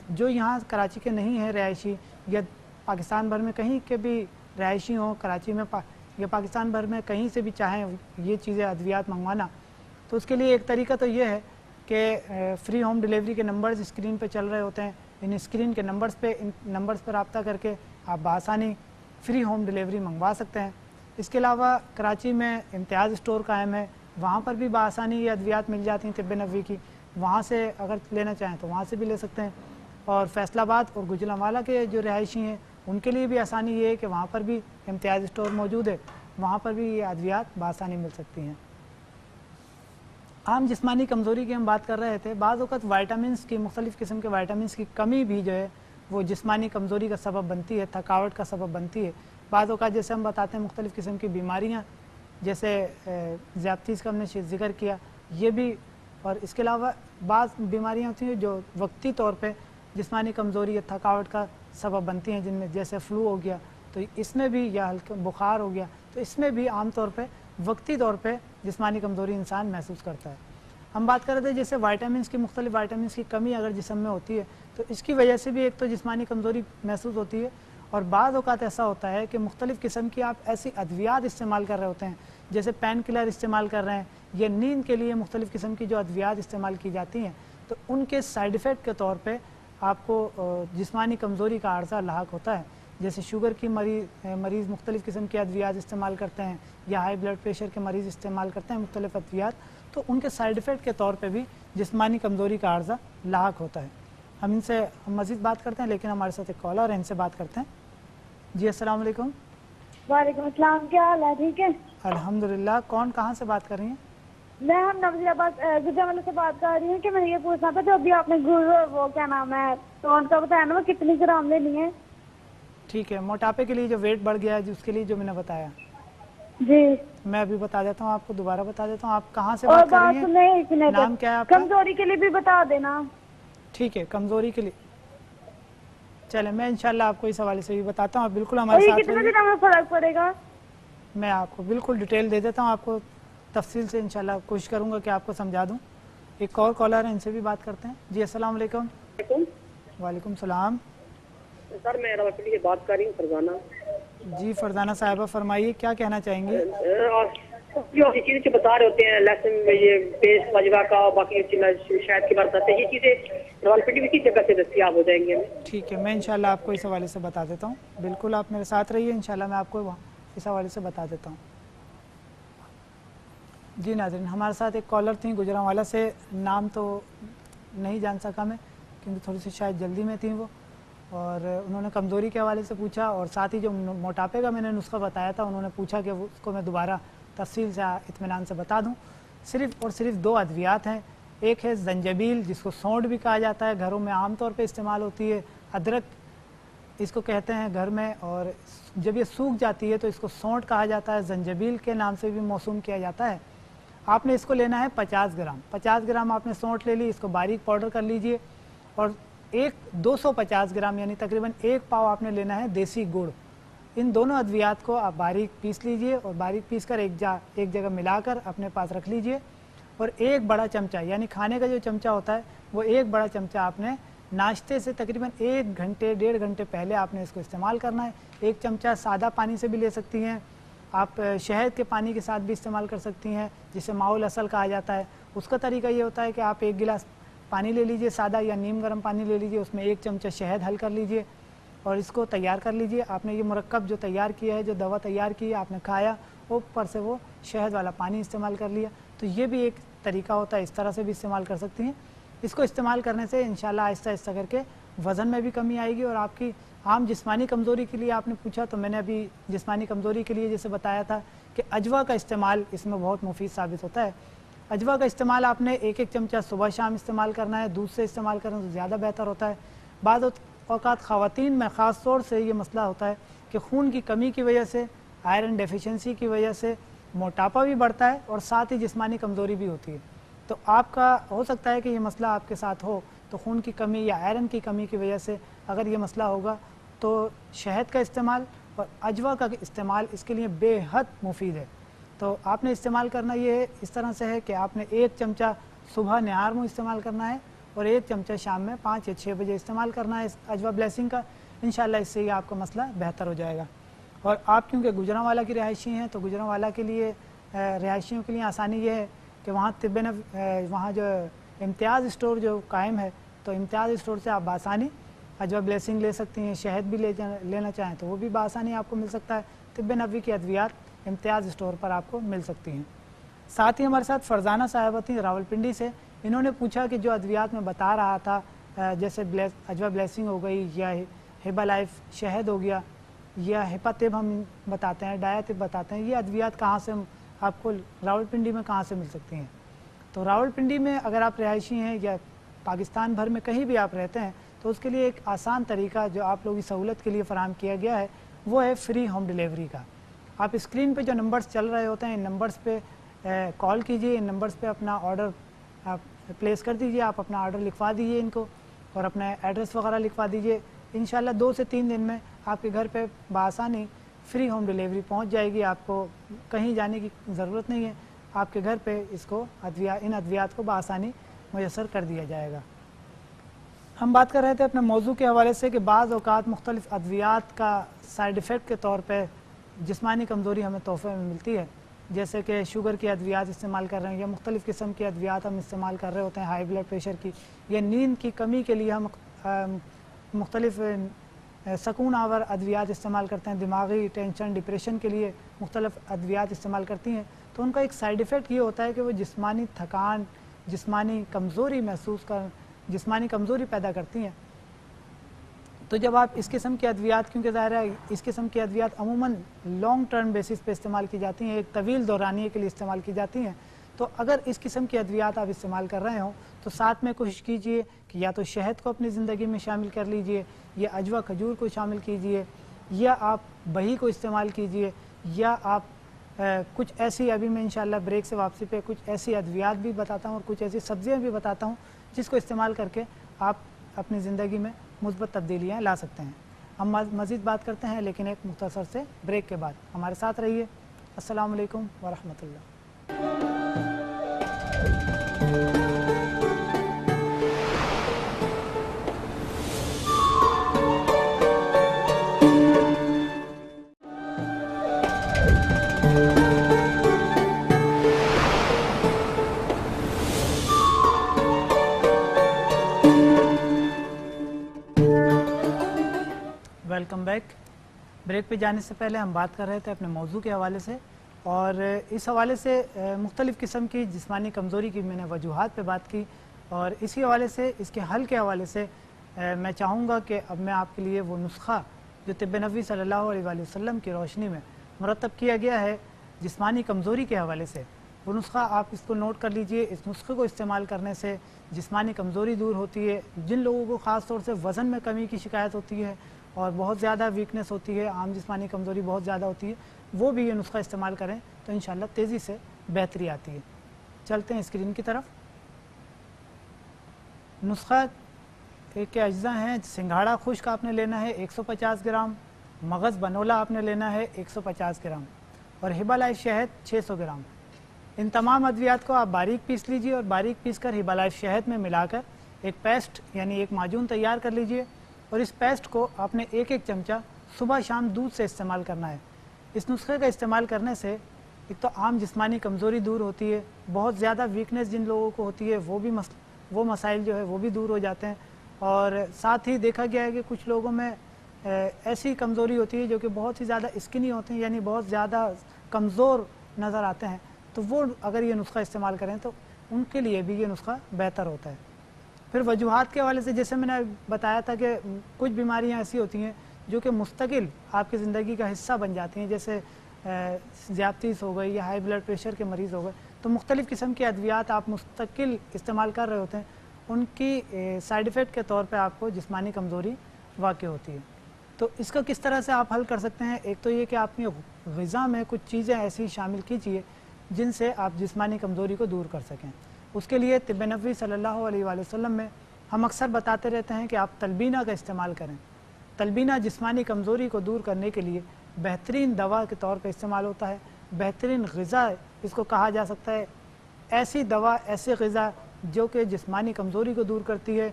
جو یہاں کراچی کے نہیں ہیں رہائشی, یا پاکستان بھر میں کہیں کے بھی رہائشی ہوں, کراچی میں یا پاکستان بھر میں کہیں سے بھی چاہیں یہ چیزیں ادویات منگوانا, تو اس کے لیے ایک طریقہ تو یہ ہے کہ فری ہوم ڈیلیوری کے نمبرز اسکرین پہ چل رہے ہوتے ہیں, ان اسکرین کے نمبرز پہ رابطہ کر کے آپ بآسانی فری ہوم ڈیلیوری منگوا سکتے ہیں. اس کے علاوہ کراچی میں امتیاز اسٹور قائم ہے, وہاں پر بھی بآسانی یہ ادویات مل جاتی ہیں طب نبوی کی, وہاں سے اگر لینا چاہیں تو وہاں سے بھی لے سکتے ہیں. اور فیصل آباد اور گوجرانوالہ کے جو رہائشی ہیں ان کے لیے بھی آسانی یہ ہے کہ وہاں پر بھی امتیاز اسٹور موجود ہے, وہاں پر بھی یہ ادویات بآسانی مل سکتی ہیں. عام جسمانی کمزوری کی ہم بات کر رہے تھے. بعض اوقات وائٹامنس کی, مختلف قسم کے وائٹامنس کی کمی بھی جو ہے وہ جسمانی کمزوری کا سبب بنتی ہے, تھکاوٹ کا سبب بنتی ہے. بعض اوقات جیسے ہم بتاتے ہیں مختلف قسم کی بیماریاں, جیسے ذیابطیس کا ہم نے ذکر کیا, یہ بھی, اور اس کے علاوہ بعض بیماریاں ہوتی ہیں جو وقتی طور پہ جسمانی کمزوری یا تھکاوٹ کا سبب بنتی ہیں, جن میں جیسے فلو ہو گیا تو اس میں بھی, یا ہلکا بخار ہو گیا تو اس میں بھی عام طور پہ وقتی طور پہ جسمانی کمزوری انسان محسوس کرتا ہے. ہم بات کر رہے تھے جیسے وائٹامنس کی, مختلف وائٹامنس کی کمی اگر جسم میں ہوتی ہے تو اس کی وجہ سے بھی ایک تو جسمانی کمزوری محسوس ہوتی ہے, اور بعض اوقات ایسا ہوتا ہے کہ مختلف قسم کی آپ ایسی ادویات استعمال کر رہے ہوتے ہیں، جیسے پین کلر استعمال کر رہے ہیں یا نیند کے لیے مختلف قسم کی جو ادویات استعمال کی جاتی ہیں، تو ان کے سائیڈ ایفیکٹ کے طور پہ آپ کو جسمانی کمزوری کا عارضہ لاحق ہوتا ہے. جیسے شوگر کی مریض مختلف قسم کی ادویات استعمال کرتے ہیں یا ہائی بلڈ پریشر کے مریض استعمال کرتے ہیں مختلف ادویات، تو ان کے سائیڈ ایفیکٹ کے طور پہ بھی جسمانی کمزوری کا عارضہ لاحق ہوتا ہے. ہم ان سے مزید بات کرتے ہیں، لیکن ہمارے ساتھ ایک کالر ہے، ان سے بات کرتے ہیں. جی السلام علیکم. وعلیکم السلام، کیا حال ہے؟ ٹھیک ہے الحمدللہ. کون کہاں سے بات کر رہی ہیں؟ میں نوزیر آباد گجرانوالے سے بات کر رہی ہوں کہ میں یہ پوچھنا تھا جو ابھی آپ نے وہ کیا نام ہے تو ان کا بتایا نا وہ کتنی گرام لینی ہے؟ ٹھیک ہے. موٹاپے کے لیے جو ویٹ بڑھ گیا ہے اس کے لیے جو میں نے بتایا جی میں ابھی بتا دیتا ہوں، آپ کو دوبارہ بتا دیتا ہوں. آپ کہاں سے بات کر رہی ہیں؟ نام کیا ہے آپ کا؟ کمزوری کے لیے بھی بتا دینا. ٹھیک ہے، کمزوری کے لیے چلیں میں انشاءاللہ آپ کو اس حوالے سے بھی بتاتا ہوں. آپ بالکل ہمارے ساتھ کتنے دنوں میں فرق پڑے گا؟ میں آپ کو بالکل ڈیٹیل دے دیتا ہوں، آپ کو تفصیل سے انشاءاللہ کوشش کروں گا کہ آپ کو سمجھا دوں. ایک اور کالر ہے، ان سے بھی بات کرتے ہیں. جی السلام علیکم. وعلیکم السلام. سر میں راولپنڈی سے بات کر رہی ہوں، فرزانہ. جی فرزانہ صاحبہ فرمائیے، کیا کہنا چاہیں گے؟ جو چیزیں جو بتا رہے ہوتے ہیں لیسن میں یہ پیسٹ اجوا کا باقی شاید کی بات کرتے ہیں، یہ چیزیں راولپنڈی میں کس جگہ سے دستیاب ہو جائیں گے؟ ٹھیک ہے، میں انشاءاللہ آپ کو اس حوالے سے بتا دیتا ہوں. بالکل آپ میرے ساتھ رہیے، انشاءاللہ میں آپ کو اس حوالے سے بتا دیتا ہوں. جی ناظرین، ہمارے ساتھ ایک کالر تھیں گجرانوالہ سے، نام تو نہیں جان سکا میں کیونکہ تھوڑی سی شاید جلدی میں تھیں وہ، اور انہوں نے کمزوری کے حوالے سے پوچھا اور ساتھ ہی جو موٹاپے کا میں نے نسخہ بتایا تھا انہوں نے پوچھا کہ اس کو میں دوبارہ تفصیل سے اطمینان سے بتا دوں. صرف اور صرف 2 ادویات ہیں. ایک ہے زنجبیل، جس کو سونڈ بھی کہا جاتا ہے، گھروں میں عام طور پہ استعمال ہوتی ہے. ادرک اس کو کہتے ہیں گھر میں، اور جب یہ سوکھ جاتی ہے تو اس کو سونڈ کہا جاتا ہے، زنجبیل کے نام سے بھی موسوم کیا جاتا ہے. آپ نے اس کو لینا ہے 50 گرام. 50 گرام آپ نے سونٹ لے لی، اس کو باریک پاؤڈر کر لیجئے، اور 250 گرام یعنی تقریباً 1 پاؤ آپ نے لینا ہے دیسی گڑ. ان دونوں ادویات کو آپ باریک پیس لیجئے اور باریک پیس کر ایک جگہ ملا کر اپنے پاس رکھ لیجئے. اور 1 بڑا چمچہ یعنی کھانے کا جو چمچہ ہوتا ہے وہ 1 بڑا چمچہ آپ نے ناشتے سے تقریباً 1 گھنٹے 1.5 گھنٹے پہلے آپ نے اس کو استعمال کرنا ہے. 1 چمچہ سادہ پانی سے بھی لے سکتی ہیں آپ، شہد کے پانی کے ساتھ بھی استعمال کر سکتی ہیں جسے ماؤل اصل کہا جاتا ہے. اس کا طریقہ یہ ہوتا ہے کہ آپ 1 گلاس پانی لے لیجئے سادہ یا نیم گرم پانی لے لیجئے، اس میں 1 چمچہ شہد حل کر لیجئے اور اس کو تیار کر لیجئے. آپ نے یہ مرکب جو تیار کیا ہے، جو دوا تیار کی ہے، آپ نے کھایا، اوپر سے وہ شہد والا پانی استعمال کر لیا. تو یہ بھی ایک طریقہ ہوتا ہے، اس طرح سے بھی استعمال کر سکتی ہیں. اس کو استعمال کرنے سے انشاءاللہ آہستہ آہستہ کر کے وزن میں بھی کمی آئے گی. اور آپ کی عام جسمانی کمزوری کے لیے آپ نے پوچھا تو میں نے ابھی جسمانی کمزوری کے لیے جیسے بتایا تھا کہ اجوا کا استعمال اس میں بہت مفید ثابت ہوتا ہے. اجوا کا استعمال آپ نے 1 چمچہ صبح شام استعمال کرنا ہے. دودھ سے استعمال کرنا تو زیادہ بہتر ہوتا ہے. بعض اوقات خواتین میں خاص طور سے یہ مسئلہ ہوتا ہے کہ خون کی کمی کی وجہ سے، آئرن ڈیفیشنسی کی وجہ سے موٹاپا بھی بڑھتا ہے اور ساتھ ہی جسمانی کمزوری بھی ہوتی ہے. تو آپ کا ہو سکتا ہے کہ یہ مسئلہ آپ کے ساتھ ہو، تو خون کی کمی یا آئرن کی کمی کی وجہ سے اگر یہ مسئلہ ہوگا تو شہد کا استعمال اور اجوا کا استعمال اس کے لیے بے حد مفید ہے. تو آپ نے استعمال کرنا یہ اس طرح سے ہے کہ آپ نے 1 چمچہ صبح نہار میں استعمال کرنا ہے اور 1 چمچہ شام میں 5 یا 6 بجے استعمال کرنا ہے اس اجوا بلیسنگ کا. انشاءاللہ اس سے ہی آپ کا مسئلہ بہتر ہو جائے گا. اور آپ کیونکہ گجرانوالہ کی رہائشی ہیں تو گجرانوالہ کے لیے رہائشیوں کے لیے آسانی یہ ہے کہ وہاں جو امتیاز اسٹور جو قائم ہے تو امتیاز اسٹور سے آپ بآسانی اجوا بلیسنگ لے سکتی ہیں. شہد بھی لینا چاہیں تو وہ بھی بآسانی آپ کو مل سکتا ہے. طب نبوی کی ادویات امتیاز اسٹور پر آپ کو مل سکتی ہیں. ساتھ ہی ہمارے ساتھ فرزانہ صاحبہ تھیں راولپنڈی سے. انہوں نے پوچھا کہ جو ادویات میں بتا رہا تھا جیسے اجوا بلیسنگ ہو گئی یا ہیبا لائف شہد ہو گیا یا ہیپا طب ہم بتاتے ہیں، ڈایا طب بتاتے ہیں، یہ ادویات کہاں سے آپ کو راولپنڈی میں کہاں سے مل سکتی ہیں؟ تو راولپنڈی میں اگر آپ رہائشی ہیں یا پاکستان بھر میں کہیں بھی آپ رہتے ہیں تو اس کے لیے ایک آسان طریقہ جو آپ لوگوں کی سہولت کے لیے فراہم کیا گیا ہے وہ ہے فری ہوم ڈیلیوری کا. آپ اسکرین پہ جو نمبرز چل رہے ہوتے ہیں ان نمبرز پہ کال کیجئے، ان نمبرز پہ اپنا آرڈر آپ پلیس کر دیجئے، آپ اپنا آرڈر لکھوا دیجئے ان کو اور اپنا ایڈریس وغیرہ لکھوا دیجئے. انشاءاللہ 2 سے 3 دن میں آپ کے گھر پہ بآسانی فری ہوم ڈیلیوری پہنچ جائے گی. آپ کو کہیں جانے کی ضرورت نہیں ہے، آپ کے گھر پہ اس کو ان ادویات کو بآسانی میسر کر دیا جائے گا. ہم بات کر رہے تھے اپنے موضوع کے حوالے سے کہ بعض اوقات مختلف ادویات کا سائیڈ ایفیکٹ کے طور پہ جسمانی کمزوری ہمیں تحفے میں ملتی ہے، جیسے کہ شوگر کی ادویات استعمال کر رہے ہیں یا مختلف قسم کی ادویات ہم استعمال کر رہے ہوتے ہیں ہائی بلڈ پریشر کی، یا نیند کی کمی کے لیے ہم مختلف سکون آور ادویات استعمال کرتے ہیں، دماغی ٹینشن ڈپریشن کے لیے مختلف ادویات استعمال کرتی ہیں، تو ان کا ایک سائیڈ ایفیکٹ یہ ہوتا ہے کہ وہ جسمانی تھکان، جسمانی کمزوری پیدا کرتی ہیں۔ تو جب آپ اس قسم کی ادویات، کیونکہ ظاہر ہے اس قسم کی ادویات عموماً لانگ ٹرم بیسس پہ استعمال کی جاتی ہیں، ایک طویل دورانیے کے لیے استعمال کی جاتی ہیں، تو اگر اس قسم کی ادویات آپ استعمال کر رہے ہوں تو ساتھ میں کوشش کیجئے کہ یا تو شہد کو اپنی زندگی میں شامل کر لیجئے، یا اجوا کھجور کو شامل کیجئے، یا آپ بہی کو استعمال کیجئے، یا آپ کچھ ایسی، ابھی میں انشاءاللہ بریک سے واپسی پہ کچھ ایسی ادویات بھی بتاتا ہوں اور کچھ ایسی سبزیاں بھی بتاتا ہوں جس کو استعمال کر کے آپ اپنی زندگی میں مثبت تبدیلیاں لا سکتے ہیں۔ ہم مزید بات کرتے ہیں لیکن ایک مختصر سے بریک کے بعد، ہمارے ساتھ رہیے۔ السلام علیکم ورحمۃ اللہ۔ Welcome back. بریک پہ جانے سے پہلے ہم بات کر رہے تھے اپنے موضوع کے حوالے سے، اور اس حوالے سے مختلف قسم کی جسمانی کمزوری کی میں نے وجوہات پہ بات کی، اور اسی حوالے سے اس کے حل کے حوالے سے میں چاہوں گا کہ اب میں آپ کے لیے وہ نسخہ جو طب نبوی صلی اللہ علیہ وآلہ وسلم کی روشنی میں مرتب کیا گیا ہے جسمانی کمزوری کے حوالے سے، وہ نسخہ آپ اس کو نوٹ کر لیجئے۔ اس نسخے کو استعمال کرنے سے جسمانی کمزوری دور ہوتی ہے۔ جن لوگوں کو خاص طور سے وزن میں کمی کی شکایت ہوتی ہے اور بہت زیادہ ویکنس ہوتی ہے، عام جسمانی کمزوری بہت زیادہ ہوتی ہے، وہ بھی یہ نسخہ استعمال کریں تو انشاءاللہ تیزی سے بہتری آتی ہے۔ چلتے ہیں اسکرین کی طرف۔ نسخہ کے اجزاء ہیں، سنگھاڑا خشک آپ نے لینا ہے 150 گرام، مغز بنولا آپ نے لینا ہے 150 گرام، اور ہیبالائف شہد 600 گرام۔ ان تمام ادویات کو آپ باریک پیس لیجئے اور باریک پیس کر ہیبالائف شہد میں ملا کر ایک پیسٹ یعنی ایک معجون تیار کر لیجئے، اور اس پیسٹ کو آپ نے ایک چمچہ صبح شام دودھ سے استعمال کرنا ہے۔ اس نسخے کا استعمال کرنے سے ایک تو عام جسمانی کمزوری دور ہوتی ہے، بہت زیادہ ویکنس جن لوگوں کو ہوتی ہے وہ مسائل جو ہے وہ بھی دور ہو جاتے ہیں، اور ساتھ ہی دیکھا گیا ہے کہ کچھ لوگوں میں ایسی کمزوری ہوتی ہے جو کہ بہت ہی زیادہ اسکنی ہوتے ہیں، یعنی بہت زیادہ کمزور نظر آتے ہیں، تو وہ اگر یہ نسخہ استعمال کریں تو ان کے لیے بھی یہ نسخہ بہتر ہوتا ہے۔ پھر وجوہات کے حوالے سے جیسے میں نے بتایا تھا کہ کچھ بیماریاں ایسی ہوتی ہیں جو کہ مستقل آپ کی زندگی کا حصہ بن جاتی ہیں، جیسے ذیابطیس ہو گئی یا ہائی بلڈ پریشر کے مریض ہو گئے، تو مختلف قسم کی ادویات آپ مستقل استعمال کر رہے ہوتے ہیں، ان کی سائیڈ ایفیکٹ کے طور پہ آپ کو جسمانی کمزوری واقع ہوتی ہے۔ تو اس کا کس طرح سے آپ حل کر سکتے ہیں؟ ایک تو یہ کہ آپ اپنی غذا میں کچھ چیزیں ایسی شامل کیجیے جن سے آپ جسمانی کمزوری کو دور کر سکیں۔ اس کے لیے طب نبوی صلی اللہ علیہ وآلہ وسلم میں ہم اکثر بتاتے رہتے ہیں کہ آپ تلبینہ کا استعمال کریں۔ تلبینہ جسمانی کمزوری کو دور کرنے کے لیے بہترین دوا کے طور پہ استعمال ہوتا ہے، بہترین غذا اس کو کہا جا سکتا ہے، ایسی دوا، ایسی غذا جو کہ جسمانی کمزوری کو دور کرتی ہے،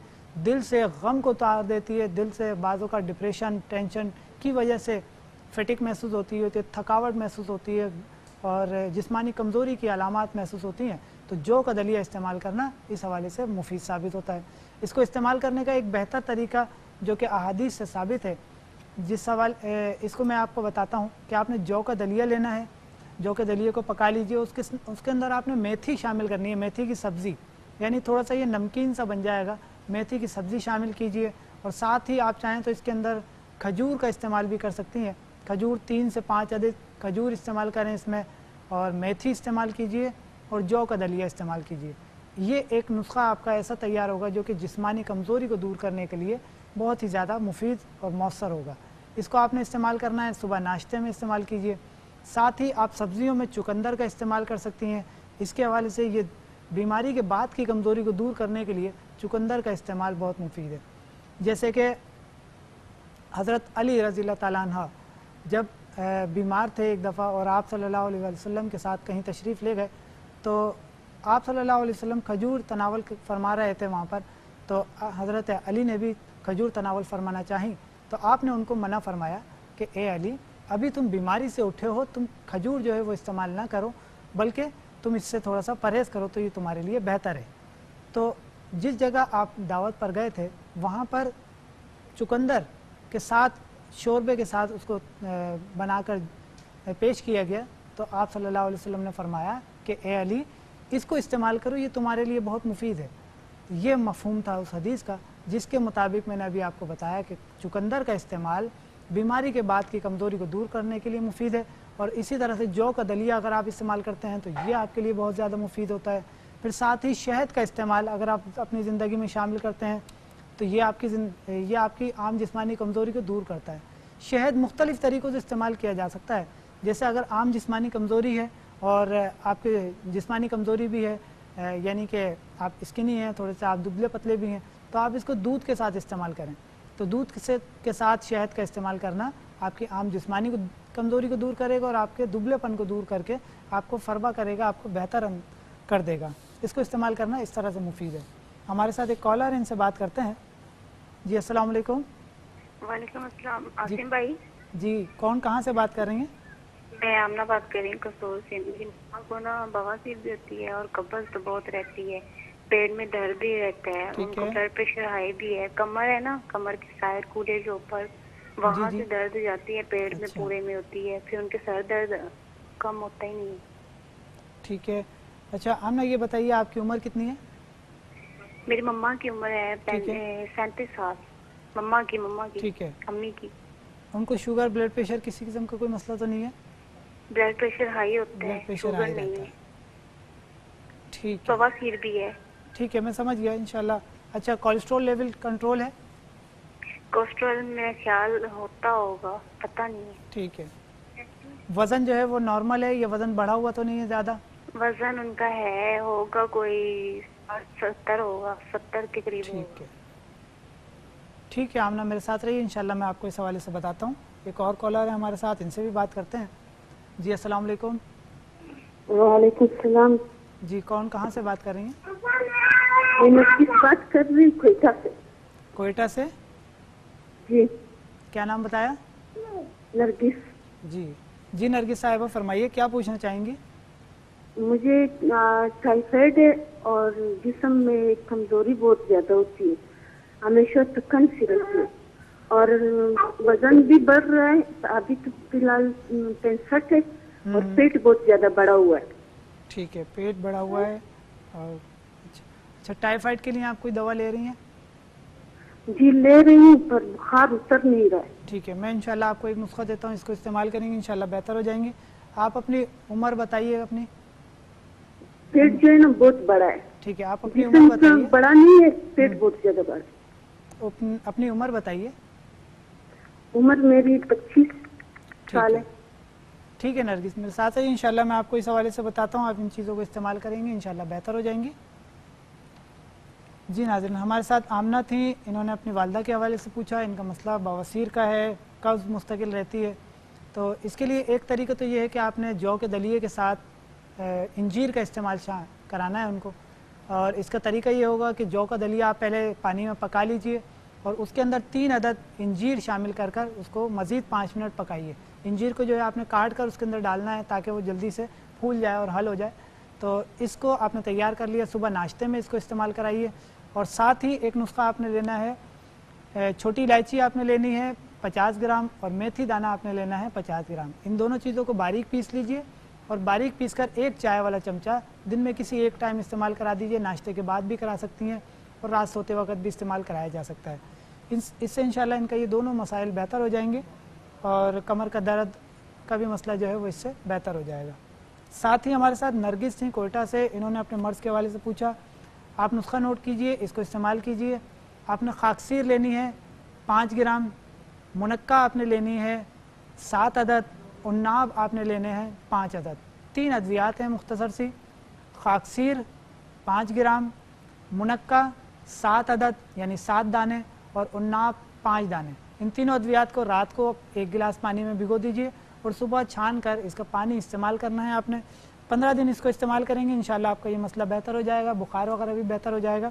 دل سے غم کو اتار دیتی ہے، دل سے بعضوں کا ڈپریشن، ٹینشن کی وجہ سے فٹک محسوس ہوتی ہے، تھکاوٹ محسوس ہوتی ہے اور جسمانی کمزوری کی علامات محسوس ہوتی ہیں، تو جو کا دلیہ استعمال کرنا اس حوالے سے مفید ثابت ہوتا ہے۔ اس کو استعمال کرنے کا ایک بہتر طریقہ جو کہ احادیث سے ثابت ہے، اس کو میں آپ کو بتاتا ہوں کہ آپ نے جو کا دلیہ لینا ہے، جو کے دلیے کو پکا لیجئے، اس کے اندر آپ نے میتھی شامل کرنی ہے، میتھی کی سبزی، یعنی تھوڑا سا یہ نمکین سا بن جائے گا، میتھی کی سبزی شامل کیجئے، اور ساتھ ہی آپ چاہیں تو اس کے اندر کھجور کا استعمال بھی کر سکتی ہیں، کھجور 3 سے 5 عدد کھجور استعمال کریں اس میں، اور میتھی استعمال کیجئے اور جو کا دلیہ استعمال کیجئے۔ یہ ایک نسخہ آپ کا ایسا تیار ہوگا جو کہ جسمانی کمزوری کو دور کرنے کے لیے بہت ہی زیادہ مفید اور مؤثر ہوگا۔ اس کو آپ نے استعمال کرنا ہے، صبح ناشتے میں استعمال کیجئے، ساتھ ہی آپ سبزیوں میں چقندر کا استعمال کر سکتی ہیں۔ اس کے حوالے سے یہ بیماری کے بعد کی کمزوری کو دور کرنے کے لیے چقندر کا استعمال بہت مفید ہے۔ جیسے کہ حضرت علی رضی اللہ تعالیٰ عنہ جب بیمار تھے ایک دفعہ اور آپ صلی اللہ علیہ وسلم کے ساتھ کہیں تشریف لے گئے، تو آپ صلی اللہ علیہ وسلم کھجور تناول فرما رہے تھے وہاں پر، تو حضرت علی نے بھی کھجور تناول فرمانا چاہیں تو آپ نے ان کو منع فرمایا کہ اے علی ابھی تم بیماری سے اٹھے ہو، تم کھجور جو ہے وہ استعمال نہ کرو، بلکہ تم اس سے تھوڑا سا پرہیز کرو تو یہ تمہارے لیے بہتر ہے۔ تو جس جگہ آپ دعوت پر گئے تھے وہاں پر چقندر کے ساتھ شوربے کے ساتھ اس کو بنا کر پیش کیا گیا، تو آپ صلی اللہ علیہ وسلم نے فرمایا کہ اے علی اس کو استعمال کرو، یہ تمہارے لیے بہت مفید ہے۔ یہ مفہوم تھا اس حدیث کا جس کے مطابق میں نے ابھی آپ کو بتایا کہ چقندر کا استعمال بیماری کے بعد کی کمزوری کو دور کرنے کے لیے مفید ہے، اور اسی طرح سے جو کا دلیہ اگر آپ استعمال کرتے ہیں تو یہ آپ کے لیے بہت زیادہ مفید ہوتا ہے۔ پھر ساتھ ہی شہد کا استعمال اگر آپ اپنی زندگی میں شامل کرتے ہیں تو یہ آپ کی عام جسمانی کمزوری کو دور کرتا ہے۔ شہد مختلف طریقوں سے استعمال کیا جا سکتا ہے، جیسے اگر عام جسمانی کمزوری ہے اور آپ کے جسمانی کمزوری بھی ہے، یعنی کہ آپ اسکنی ہیں، تھوڑے سے آپ دبلے پتلے بھی ہیں، تو آپ اس کو دودھ کے ساتھ استعمال کریں۔ تو دودھ کے ساتھ شہد کا استعمال کرنا آپ کی عام جسمانی کمزوری کو دور کرے گا اور آپ کے دبلے پن کو دور کر کے آپ کو فربہ کرے گا، آپ کو بہتر کر دے گا۔ اس کو استعمال کرنا اس طرح سے مفید ہے۔ ہمارے ساتھ ایک کالر ان سے بات کرتے ہیں۔ جی السلام علیکم۔ وعلیکم السلام۔ عاصم بھائی جی کون کہاں سے بات کر رہی ہیں؟ میں آمنہ بات کر رہی ہوں قصور سے۔ میری ماں کو نا بواسیر بھی ہوتی ہے اور قبض تو بہت رہتی ہے، پیٹ میں درد بھی رہتا ہے، ان کو بلڈ پریشر ہائی بھی ہے، کمر ہے نا، کمر کی سائڈ کوڑے کے اوپر وہاں سے درد جاتی ہے، پیٹ میں پورے میں ہوتی ہے، پھر ان کے سر درد کم ہوتا ہی نہیں ہے۔ ٹھیک ہے۔ اچھا آمنہ یہ بتائیے آپ کی عمر کتنی ہے؟ میری مما کی عمر ہے 37 سال۔ مما کی ٹھیک ہے، امی کی۔ ان کو شوگر بلڈ پریشر کسی قسم کا کوئی مسئلہ تو نہیں ہے؟ بلڈ پریشر ہائی ہوتا ہے، شوگر نہیں ہے، ٹھیک ہے، بواسیر بھی ہے۔ ٹھیک ہے میں سمجھ گیا انشاءاللہ۔ اچھا کولیسٹرول لیول کنٹرول ہے؟ کولیسٹرول میں خیال ہوتا ہوگا، پتہ نہیں ہے۔ ٹھیک ہے۔ وزن جو ہے وہ نارمل ہے یا وزن بڑھا ہوا تو نہیں ہے زیادہ؟ وزن ان کا ہے ہوگا کوئی 70 ہوگا، 70 کے قریب ہوگا۔ ٹھیک ہے، ٹھیک ہے آمنہ میرے ساتھ رہیے، انشاءاللہ میں آپ کو اس حوالے سے بتاتا ہوں۔ ایک اور کالر ہے ہمارے ساتھ، ان سے بھی بات کرتے ہیں۔ جی السلام علیکم۔ وعلیکم السلام۔ جی کون کہاں سے بات کر رہی ہیں؟ میں نرگس بات کر رہی ہوں کوئٹہ سے۔ کوئٹہ سے؟ جی کیا نام بتایا؟ نرگس۔ جی نرگس صاحبہ فرمائیے کیا پوچھنا چاہیں گی؟ مجھے ٹائیفائڈ ہے اور جسم میں کمزوری بہت زیادہ ہوتی ہے، ہمیشہ تھکن سی رہتی ہے اور وزن بھی بڑھ رہا ہے، ابھی تو فی الحال 65 ہے اور پیٹ بہت زیادہ بڑا ہوا ہے۔ ٹھیک ہے، پیٹ بڑا ہوا ہے اور اچھا ٹائیفائڈ کے لیے آپ کوئی دوا لے رہی ہیں؟ جی لے رہی ہوں پر بخار اتر نہیں رہا ہے۔ ٹھیک ہے، میں انشاءاللہ آپ کو ایک نسخہ دیتا ہوں، اس کو استعمال کریں گے انشاءاللہ بہتر ہو جائیں گے۔ آپ اپنی عمر بتائیے اپنی۔ پیٹ جو ہے نا بہت بڑا ہے۔ ٹھیک ہے، آپ اپنی عمر بتائیے۔ بڑا نہیں ہے، پیٹ بہت زیادہ بڑا ہے۔ اپنی عمر بتائیے۔ عمر میری 25 سال ہے۔ ٹھیک ہے نرگس میرے ساتھ ہے، انشاءاللہ میں آپ کو اس حوالے سے بتاتا ہوں، آپ ان چیزوں کو استعمال کریں گے انشاءاللہ بہتر ہو جائیں گی۔ جی ناظرین ہمارے ساتھ آمنہ تھیں، انہوں نے اپنی والدہ کے حوالے سے پوچھا، ان کا مسئلہ بواسیر کا ہے، قبض مستقل رہتی ہے، تو اس کے لیے ایک طریقہ تو یہ ہے کہ آپ نے جو کے دلیے کے ساتھ انجیر کا استعمال کرانا ہے ان کو، اور اس کا طریقہ یہ ہوگا کہ جو کا دلیہ آپ پہلے پانی میں پکا لیجئے اور اس کے اندر 3 عدد انجیر شامل کر اس کو مزید 5 منٹ پکائیے۔ انجیر کو جو ہے آپ نے کاٹ کر اس کے اندر ڈالنا ہے تاکہ وہ جلدی سے پھول جائے اور حل ہو جائے۔ تو اس کو آپ نے تیار کر لیا، صبح ناشتے میں اس کو استعمال کرائیے، اور ساتھ ہی ایک نسخہ آپ نے لینا ہے، چھوٹی الائچی آپ نے لینی ہے 50 گرام اور میتھی دانہ آپ نے لینا ہے 50 گرام۔ ان دونوں چیزوں کو باریک پیس لیجئے اور باریک پیس کر 1 چائے والا چمچہ دن میں کسی ایک ٹائم استعمال کرا دیجئے، ناشتے کے بعد بھی کرا سکتی ہیں اور رات سوتے وقت بھی استعمال کرایا جا سکتا ہے۔ اس سے انشاءاللہ ان کا یہ دونوں مسائل بہتر ہو جائیں گے اور کمر کا درد کا بھی مسئلہ جو ہے وہ اس سے بہتر ہو جائے گا۔ ساتھ ہی ہمارے ساتھ نرگس تھیں کوئٹہ سے، انہوں نے اپنے مرض کے حوالے سے پوچھا، آپ نسخہ نوٹ کیجئے، اس کو استعمال کیجئے۔ آپ نے خاکسیر لینی ہے 5 گرام، منقع آپ نے لینی ہے 7 عدد، عناب آپ نے لینے ہیں 5 عدد۔ 3 ادویات ہیں مختصر سی، خاکسیر 5 گرام، منقع 7 عدد یعنی 7 دانے اور عناب 5 دانے۔ ان تینوں ادویات کو رات کو 1 گلاس پانی میں بھگو دیجئے اور صبح چھان کر اس کا پانی استعمال کرنا ہے آپ نے۔ 15 دن اس کو استعمال کریں گے انشاءاللہ آپ کا یہ مسئلہ بہتر ہو جائے گا، بخار وغیرہ بھی بہتر ہو جائے گا۔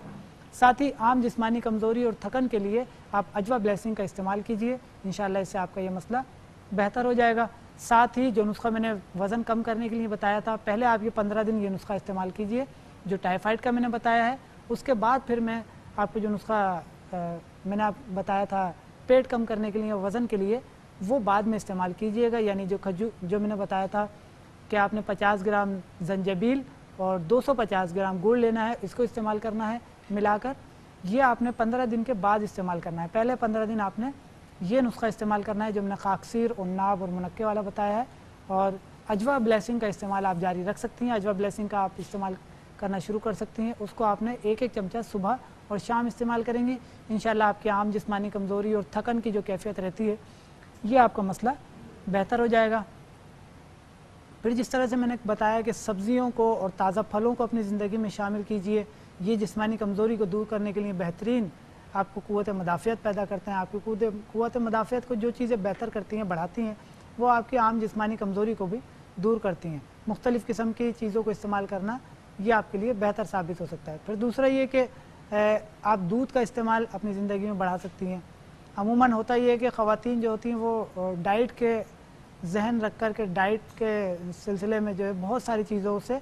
ساتھ ہی عام جسمانی کمزوری اور تھکن کے لیے آپ اجوا بلیسنگ کا استعمال کیجئے، انشاءاللہ اس سے آپ کا یہ مسئلہ بہتر ہو جائے گا۔ ساتھ ہی جو نسخہ میں نے وزن کم کرنے کے لیے بتایا تھا، پہلے آپ یہ 15 دن یہ نسخہ استعمال کیجئے جو ٹائیفائڈ کا میں نے بتایا ہے، اس کے بعد پھر میں آپ کو جو نسخہ میں نے بتایا تھا پیٹ کم کرنے کے لیے، وزن کے لیے، وہ بعد میں استعمال کیجئے گا۔ یعنی جو میں نے بتایا تھا کہ آپ نے 50 گرام زنجبیل اور 250 گرام گڑ لینا ہے، اس کو استعمال کرنا ہے ملا کر، یہ آپ نے 15 دن کے بعد استعمال کرنا ہے۔ پہلے 15 دن آپ نے یہ نسخہ استعمال کرنا ہے جو میں نے خاکسیر اور ناب اور منقے والا بتایا ہے، اور اجوا بلیسنگ کا استعمال آپ جاری رکھ سکتی ہیں۔ اجوا بلیسنگ کا آپ استعمال کرنا شروع کر سکتی ہیں، اس کو آپ نے ایک چمچہ صبح اور شام استعمال کریں گی، انشاءاللہ آپ کی عام جسمانی کمزوری اور تھکن کی جو کیفیت رہتی ہے یہ آپ کا مسئلہ بہتر ہو جائے گا۔ پھر جس طرح سے میں نے بتایا کہ سبزیوں کو اور تازہ پھلوں کو اپنی زندگی میں شامل کیجئے، یہ جسمانی کمزوری کو دور کرنے کے لیے بہترین آپ کو قوت مدافعت پیدا کرتے ہیں۔ آپ کی قوت مدافعت کو جو چیزیں بہتر کرتی ہیں، بڑھاتی ہیں، وہ آپ کی عام جسمانی کمزوری کو بھی دور کرتی ہیں۔ مختلف قسم کی چیزوں کو استعمال کرنا یہ آپ کے لیے بہتر ثابت ہو سکتا ہے۔ پھر دوسرا یہ کہ آپ دودھ کا استعمال اپنی زندگی میں بڑھا سکتی ہیں۔ عموماً ہوتا یہ ہے کہ خواتین جو ہوتی ہیں وہ ڈائٹ کے ذہن رکھ کر کے ڈائٹ کے سلسلے میں جو ہے بہت ساری چیزوں سے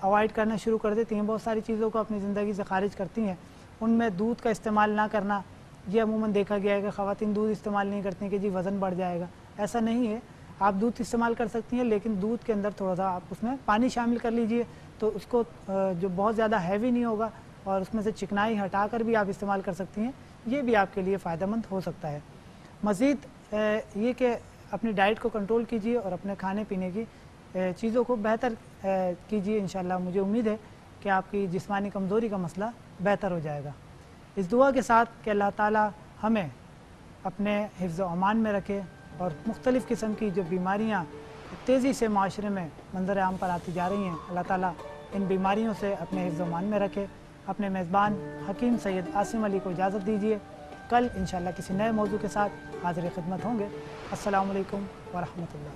اوائڈ کرنا شروع کر دیتی ہیں، بہت ساری چیزوں کو اپنی زندگی سے خارج کرتی ہیں، ان میں دودھ کا استعمال نہ کرنا، یہ عموماً دیکھا گیا ہے کہ خواتین دودھ استعمال نہیں کرتی ہیں کہ جی وزن بڑھ جائے گا، ایسا نہیں ہے۔ آپ دودھ استعمال کر سکتی ہیں، لیکن دودھ کے اندر تھوڑا سا آپ اس میں پانی شامل کر لیجئے، تو اس کو جو بہت زیادہ ہیوی نہیں ہوگا اور اس میں سے چکنائی ہٹا کر بھی آپ استعمال کر سکتی ہیں، یہ بھی آپ کے لیے فائدہ مند ہو سکتا ہے۔ مزید یہ کہ اپنی ڈائٹ کو کنٹرول کیجئے اور اپنے کھانے پینے کی چیزوں کو بہتر کیجئے، انشاءاللہ مجھے امید ہے کہ آپ کی جسمانی کمزوری کا مسئلہ بہتر ہو جائے گا۔ اس دعا کے ساتھ کہ اللہ تعالی ہمیں اپنے حفظ و امان میں رکھے اور مختلف قسم کی جو بیماریاں تیزی سے معاشرے میں منظر عام پر آتی جا رہی ہیں، اللہ تعالی ان بیماریوں سے اپنے حفظ و امان میں رکھے۔ اپنے میزبان حکیم سید عاصم علی کو اجازت دیجیے، کل انشاءاللہ کسی نئے موضوع کے ساتھ حاضر خدمت ہوں گے۔ السلام علیکم ورحمۃ اللہ۔